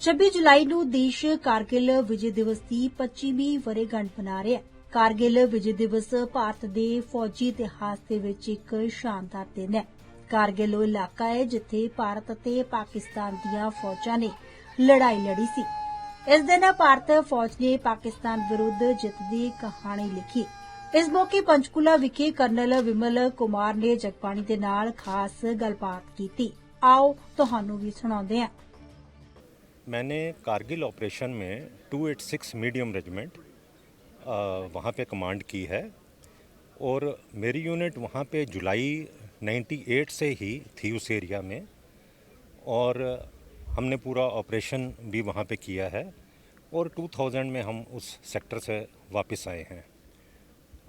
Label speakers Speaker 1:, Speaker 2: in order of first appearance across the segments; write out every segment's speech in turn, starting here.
Speaker 1: 26 ਜੁਲਾਈ ਨੂੰ ਦੇਸ਼ ਕਾਰਗਿਲ ਵਿਜੇ ਦਿਵਸ ਦੀ 25ਵੀਂ ਵਰ੍ਹੇਗੰਢ ਮਨਾ ਰਿਹਾ ਹੈ। ਕਾਰਗਿਲ ਵਿਜੇ ਦਿਵਸ ਭਾਰਤ ਦੇ ਫੌਜੀ ਇਤਿਹਾਸ ਦੇ ਵਿੱਚ ਇੱਕ ਸ਼ਾਨਦਾਰ ਦਿਨ ਹੈ। ਕਾਰਗਿਲ ਉਹ ਇਲਾਕਾ ਹੈ ਜਿੱਥੇ ਭਾਰਤ ਅਤੇ ਪਾਕਿਸਤਾਨ ਦੀਆਂ ਫੌਜਾਂ ਨੇ ਲੜਾਈ ਲੜੀ ਸੀ। ਇਸ ਦਿਨ ਭਾਰਤ ਫੌਜ ਨੇ ਪਾਕਿਸਤਾਨ ਵਿਰੁੱਧ ਜਿੱਤ ਦੀ ਕਹਾਣੀ ਲਿਖੀ। ਇਸ ਮੌਕੇ ਪੰਚਕੂਲਾ ਵਿਖੇ ਕਰਨਲ ਵਿਮਲ ਕੁਮਾਰ ਨੇ ਜਗਬਾਣੀ ਦੇ ਨਾਲ ਖਾਸ ਗੱਲਬਾत ਕੀਤੀ। आओ ਤੁਹਾਨੂੰ ਵੀ ਸੁਣਾਉਂਦੇ ਹਾਂ।
Speaker 2: मैंने कारगिल ऑपरेशन में 286 मीडियम रेजिमेंट वहाँ पे कमांड की है और मेरी यूनिट वहाँ पे जुलाई 98 से ही थी उस एरिया में और हमने पूरा ऑपरेशन भी वहाँ पे किया है और 2000 में हम उस सेक्टर से वापस आए हैं।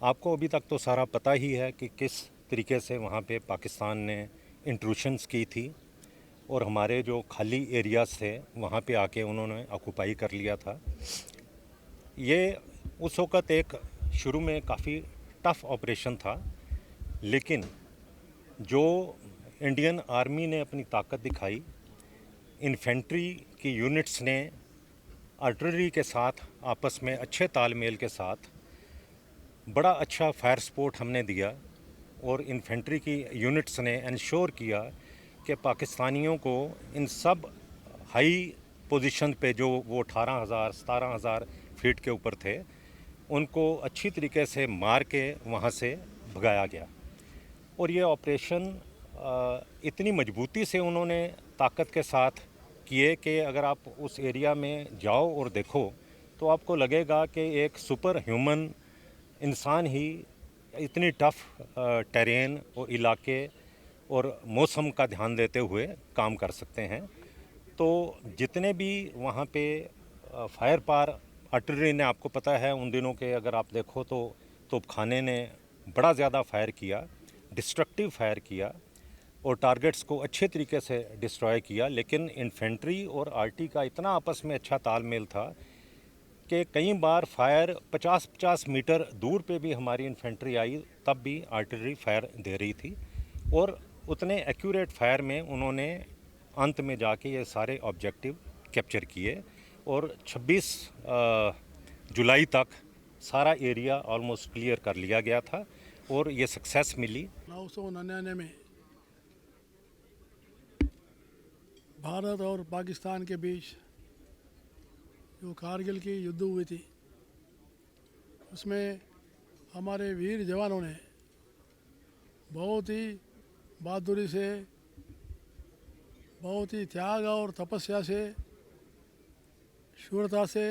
Speaker 2: आपको अभी तक तो सारा पता ही है कि किस तरीके से वहाँ पे पाकिस्तान ने इंट्रूशंस की थी और हमारे जो खाली एरियाज़ थे वहाँ पे आके उन्होंने ऑक्यूपाई कर लिया था। ये उस वक़्त एक शुरू में काफ़ी टफ़ ऑपरेशन था, लेकिन जो इंडियन आर्मी ने अपनी ताकत दिखाई, इन्फेंट्री की यूनिट्स ने आर्टिलरी के साथ आपस में अच्छे तालमेल के साथ बड़ा अच्छा फायर सपोर्ट हमने दिया और इन्फेंट्री की यूनिट्स ने इंश्योर किया कि पाकिस्तानियों को इन सब हाई पोजीशन पे जो वो 18,000-17,000 फीट के ऊपर थे उनको अच्छी तरीके से मार के वहाँ से भगाया गया। और ये ऑपरेशन इतनी मजबूती से उन्होंने ताकत के साथ किए कि अगर आप उस एरिया में जाओ और देखो तो आपको लगेगा कि एक सुपर ह्यूमन इंसान ही इतनी टफ़ टेरेन और इलाके और मौसम का ध्यान देते हुए काम कर सकते हैं। तो जितने भी वहाँ पे फायर पार आर्टिलरी ने, आपको पता है उन दिनों के अगर आप देखो तो तोपखाने ने बड़ा ज़्यादा फायर किया, डिस्ट्रक्टिव फायर किया और टारगेट्स को अच्छे तरीके से डिस्ट्रॉय किया। लेकिन इन्फेंट्री और आरटी का इतना आपस में अच्छा तालमेल था कि कई बार फायर 50-50 मीटर दूर पे भी हमारी इन्फेंट्री आई तब भी आर्टिलरी फायर दे रही थी और उतने एक्यूरेट फायर में उन्होंने अंत में जाके ये सारे ऑब्जेक्टिव कैप्चर किए और 26 जुलाई तक सारा एरिया ऑलमोस्ट क्लियर कर लिया गया था और ये सक्सेस मिली।
Speaker 3: 999 में भारत और पाकिस्तान के बीच जो कारगिल की युद्ध हुई थी उसमें हमारे वीर जवानों ने बहुत ही बहादुरी से, बहुत ही त्याग और तपस्या से, शूरता से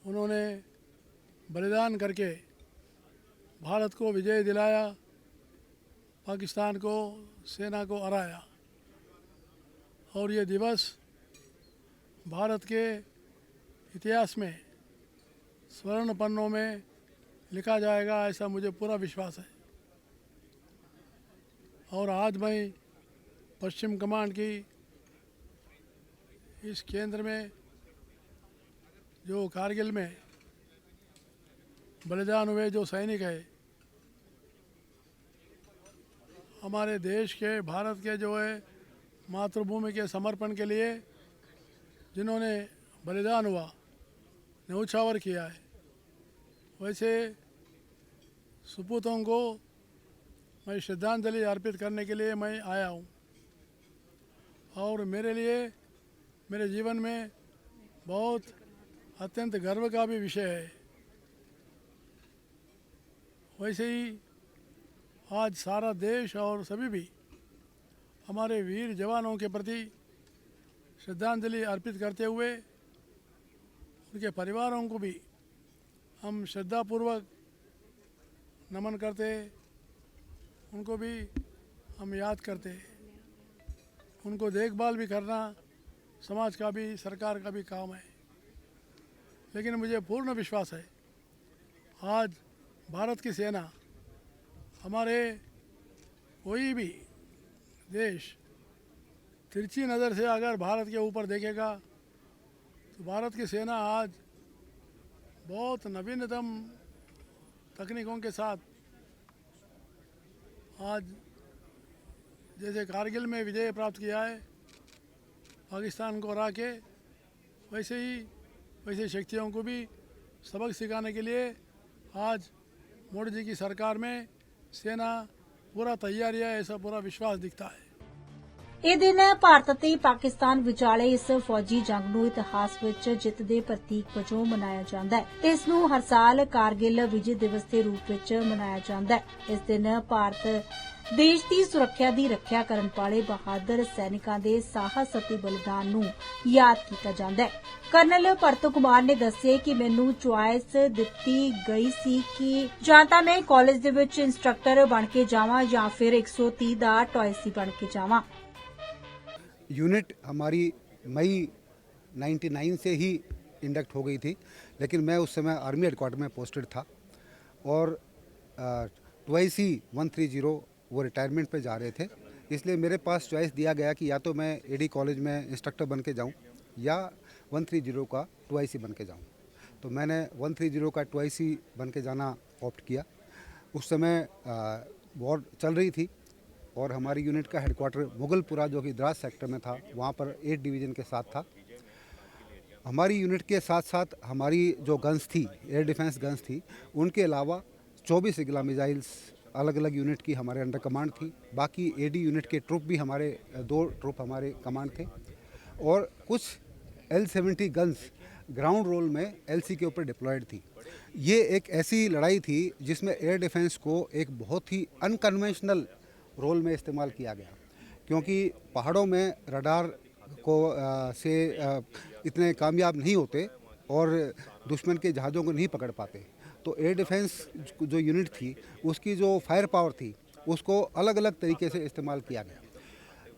Speaker 3: उन्होंने बलिदान करके भारत को विजय दिलाया, पाकिस्तान को, सेना को हराया। और ये दिवस भारत के इतिहास में स्वर्ण पन्नों में लिखा जाएगा, ऐसा मुझे पूरा विश्वास है। और आज मैं पश्चिम कमांड की इस केंद्र में जो कारगिल में बलिदान हुए जो सैनिक है, हमारे देश के, भारत के जो है मातृभूमि के समर्पण के लिए जिन्होंने बलिदान हुआ, न्यौछावर किया है, वैसे सपूतों को मैं श्रद्धांजलि अर्पित करने के लिए मैं आया हूँ। और मेरे लिए मेरे जीवन में बहुत अत्यंत गर्व का भी विषय है। वैसे ही आज सारा देश और सभी भी हमारे वीर जवानों के प्रति श्रद्धांजलि अर्पित करते हुए उनके परिवारों को भी हम श्रद्धापूर्वक नमन करते, उनको भी हम याद करते। उनको देखभाल भी करना समाज का भी, सरकार का भी काम है। लेकिन मुझे पूर्ण विश्वास है आज भारत की सेना, हमारे कोई भी देश तिरछी नज़र से अगर भारत के ऊपर देखेगा तो भारत की सेना आज बहुत नवीनतम तकनीकों के साथ आज जैसे कारगिल में विजय प्राप्त किया है, पाकिस्तान को हरा के वैसे शक्तियों को भी सबक सिखाने के लिए आज मोदी जी की सरकार में सेना पूरा तैयारी है, ऐसा पूरा विश्वास दिखता है।
Speaker 1: ਇਹ ਦਿਨ ਭਾਰਤ ਅਤੇ ਪਾਕਿਸਤਾਨ ਵਿਚਾਲੇ ਇਸ ਫੌਜੀ ਜੰਗ ਨੂੰ ਇਤਿਹਾਸ ਵਿੱਚ ਜਿੱਤ ਦੇ ਪ੍ਰਤੀਕ ਵਜੋਂ ਮਨਾਇਆ ਜਾਂਦਾ ਹੈ ਤੇ ਇਸ ਨੂੰ ਹਰ ਸਾਲ ਕਾਰਗਿਲ ਵਿਜੇ ਦਿਵਸ ਦੇ ਰੂਪ ਵਿੱਚ ਮਨਾਇਆ ਜਾਂਦਾ ਹੈ। ਇਸ ਦਿਨ ਭਾਰਤ ਦੇਸ਼ ਦੀ ਸੁਰੱਖਿਆ ਦੀ ਰੱਖਿਆ ਕਰਨ ਵਾਲੇ ਬਹਾਦਰ ਸੈਨਿਕਾਂ ਦੇ ਸਾਹਸ ਅਤੇ ਬਲੀਦਾਨ ਨੂੰ ਯਾਦ ਕੀਤਾ ਜਾਂਦਾ ਹੈ। ਕਰਨਲ ਭਰਤ ਕੁਮਾਰ ਨੇ ਦੱਸਿਆ ਕਿ ਮੈਨੂੰ ਚੁਆਇਸ ਦਿੱਤੀ ਗਈ ਸੀ ਕਿ ਜਾਂ ਤਾਂ ਮੈਂ ਕਾਲਜ ਦੇ ਵਿੱਚ ਇੰਸਟ੍ਰਕਟਰ ਬਣ ਕੇ ਜਾਵਾਂ ਜਾਂ ਫਿਰ 130 ਦਾ ਟੌਇਸੀ ਬਣ ਕੇ ਜਾਵਾਂ।
Speaker 4: यूनिट हमारी मई 99 से ही इंडक्ट हो गई थी, लेकिन मैं उस समय आर्मी हेडक्वार्टर में पोस्टेड था और 2IC 130 वो रिटायरमेंट पे जा रहे थे। इसलिए मेरे पास चॉइस दिया गया कि या तो मैं AD कॉलेज में इंस्ट्रक्टर बन के जाऊँ या 130 का 2IC बन के जाऊँ। तो मैंने 130 का 2IC बन के जाना ऑप्ट किया। उस समय वॉर चल रही थी और हमारी यूनिट का हेडक्वार्टर मुगलपुरा जो कि द्रास सेक्टर में था, वहाँ पर 8 डिवीज़न के साथ था। हमारी यूनिट के साथ साथ हमारी जो गन्स थी, एयर डिफेंस गन्स थी, उनके अलावा 24 इगला मिसाइल्स अलग अलग यूनिट की हमारे अंडर कमांड थी। बाकी AD यूनिट के ट्रुप भी हमारे 2 ट्रुप हमारे कमांड थे और कुछ L70 गन्स ग्राउंड रोल में LC के ऊपर डिप्लॉयड थी। ये एक ऐसी लड़ाई थी जिसमें एयर डिफेंस को एक बहुत ही अनकन्वेंशनल रोल में इस्तेमाल किया गया, क्योंकि पहाड़ों में रडार को से इतने कामयाब नहीं होते और दुश्मन के जहाज़ों को नहीं पकड़ पाते। तो एयर डिफेंस जो यूनिट थी उसकी जो फायर पावर थी उसको अलग अलग तरीके से इस्तेमाल किया गया,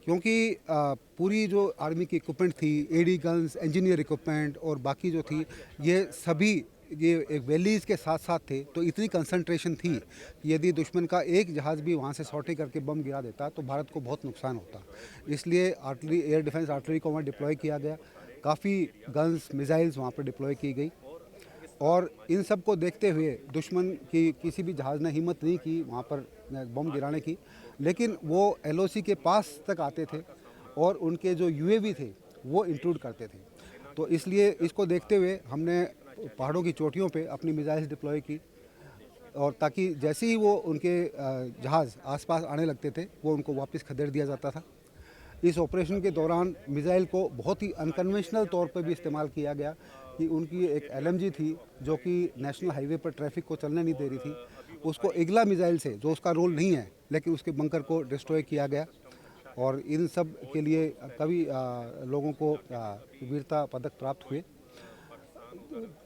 Speaker 4: क्योंकि पूरी जो आर्मी की इक्विपमेंट थी, AD गन्स, इंजीनियर इक्विपमेंट और बाकी जो थी, ये सभी ये एक वैलीज़ के साथ साथ थे। तो इतनी कंसंट्रेशन थी कि यदि दुश्मन का एक जहाज़ भी वहाँ से सॉर्टी करके बम गिरा देता तो भारत को बहुत नुकसान होता। इसलिए आर्टिलरी, एयर डिफेंस आर्टिलरी को वहाँ डिप्लॉय किया गया। काफ़ी गन्स, मिसाइल्स वहाँ पर डिप्लॉय की गई और इन सब को देखते हुए दुश्मन की किसी भी जहाज़ ने हिम्मत नहीं की वहाँ पर बम गिराने की, लेकिन वो LOC के पास तक आते थे और उनके जो UAV थे वो इंट्रूड करते थे। तो इसलिए इसको देखते हुए हमने पहाड़ों की चोटियों पे अपनी मिसाइल्स डिप्लॉय की और ताकि जैसे ही वो उनके जहाज़ आसपास आने लगते थे वो उनको वापस खदेड़ दिया जाता था। इस ऑपरेशन के दौरान मिसाइल को बहुत ही अनकन्वेंशनल तौर पर भी इस्तेमाल किया गया कि उनकी एक LMG थी जो कि नेशनल हाईवे पर ट्रैफिक को चलने नहीं दे रही थी, उसको इगला मिसाइल से, जो उसका रोल नहीं है लेकिन उसके बंकर को डिस्ट्रॉय किया गया और इन सब के लिए कभी लोगों को वीरता पदक प्राप्त हुए।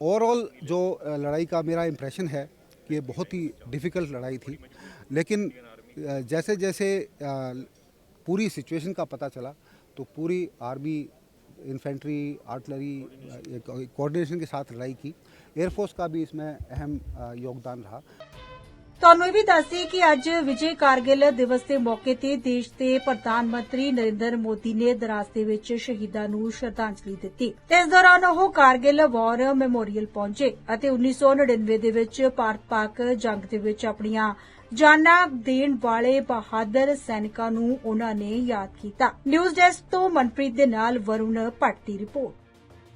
Speaker 4: ओवरऑल जो लड़ाई का मेरा इम्प्रेशन है कि ये बहुत ही डिफ़िकल्ट लड़ाई थी, लेकिन जैसे जैसे पूरी सिचुएशन का पता चला तो पूरी आर्मी, इन्फेंट्री, आर्टिलरी कोऑर्डिनेशन के साथ लड़ाई की। एयरफोर्स का भी इसमें अहम योगदान रहा।
Speaker 1: ਤੁਹਾਨੂੰ ਇਹ ਵੀ ਦੱਸਦੇ ਕਿ ਅੱਜ ਵਿਜੇ ਕਾਰਗਿਲ ਦਿਵਸ ਦੇ ਮੌਕੇ ਤੇ ਦੇਸ਼ ਦੇ ਪ੍ਰਧਾਨ ਮੰਤਰੀ ਨਰਿੰਦਰ ਮੋਦੀ ਨੇ ਦਰਾਸ ਦੇ ਵਿੱਚ ਸ਼ਹੀਦਾਂ ਨੂੰ ਸ਼ਰਧਾਂਜਲੀ ਦਿੱਤੀ। ਇਸ ਦੌਰਾਨ ਉਹ ਕਾਰਗਿਲ ਵਾਰ ਮੈਮੋਰੀਅਲ ਪਹੁੰਚੇ ਅਤੇ 1999 ਦੇ ਵਿੱਚ ਭਾਰਤ-ਪਾਕ ਜੰਗ ਦੇ ਵਿੱਚ ਆਪਣੀਆਂ ਜਾਨਾਂ ਦੇਣ ਵਾਲੇ ਬਹਾਦਰ ਸੈਨਿਕਾਂ ਨੂੰ ਉਹਨਾਂ ਨੇ ਯਾਦ ਕੀਤਾ। ਨਿਊਜ਼ ਡੈਸਕ ਤੋਂ ਮਨਪ੍ਰੀਤ ਦੇ ਨਾਲ ਵਰੁਣ ਭੱਟ ਦੀ ਰਿਪੋਰਟ।